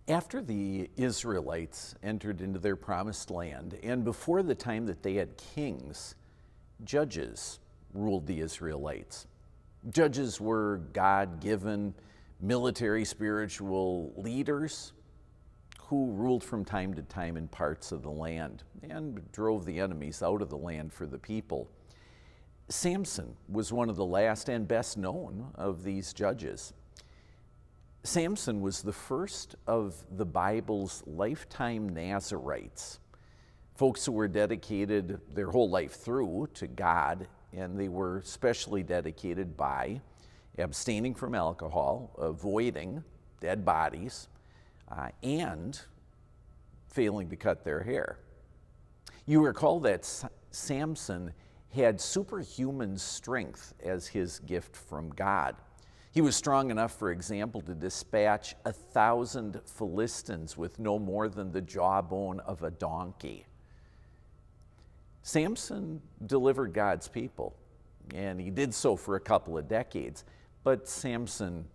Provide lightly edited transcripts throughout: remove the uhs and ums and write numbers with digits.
After the Israelites entered into their promised land, and before the time that they had kings, judges ruled the Israelites. Judges were God-given military spiritual leaders who ruled from time to time in parts of the land and drove the enemies out of the land for the people. Samson was one of the last and best known of these judges. Samson was the first of the Bible's lifetime Nazarites, folks who were dedicated their whole life through to God, and they were specially dedicated by abstaining from alcohol, avoiding dead bodies, and failing to cut their hair. You recall that Samson had superhuman strength as his gift from God. He was strong enough, for example, to dispatch 1,000 Philistines with no more than the jawbone of a donkey. Samson delivered God's people, and he did so for a couple of decades. But Samson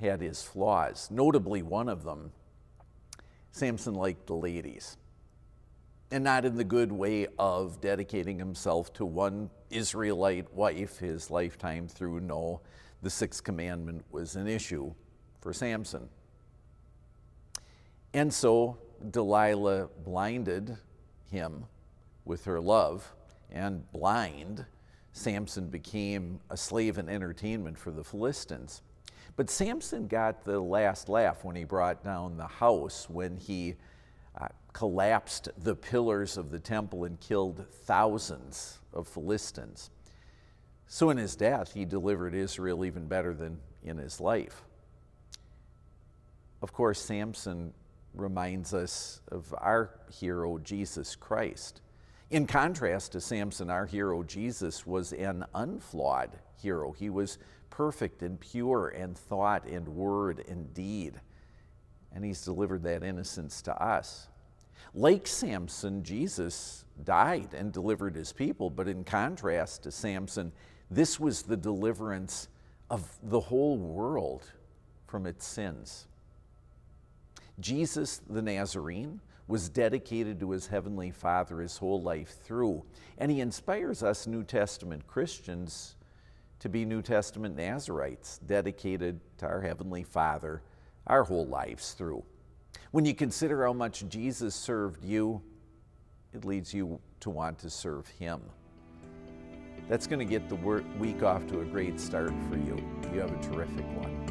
had his flaws, notably one of them. Samson liked the ladies, and not in the good way of dedicating himself to one Israelite wife his lifetime through. No, the sixth commandment was an issue for Samson. And so Delilah blinded him with her love, and blind, Samson became a slave and entertainment for the Philistines. But Samson got the last laugh when he brought down the house, when he collapsed the pillars of the temple and killed thousands of Philistines. So in his death, he delivered Israel even better than in his life. Of course, Samson reminds us of our hero, Jesus Christ. In contrast to Samson, our hero, Jesus, was an unflawed hero. He was perfect and pure in thought and word and deed, and he's delivered that innocence to us. Like Samson, Jesus died and delivered his people, but in contrast to Samson, this was the deliverance of the whole world from its sins. Jesus the Nazarene was dedicated to his heavenly Father his whole life through, and he inspires us New Testament Christians to be New Testament Nazarites, dedicated to our heavenly Father our whole lives through. When you consider how much Jesus served you, it leads you to want to serve him. That's going to get the week off to a great start for you. You have a terrific one.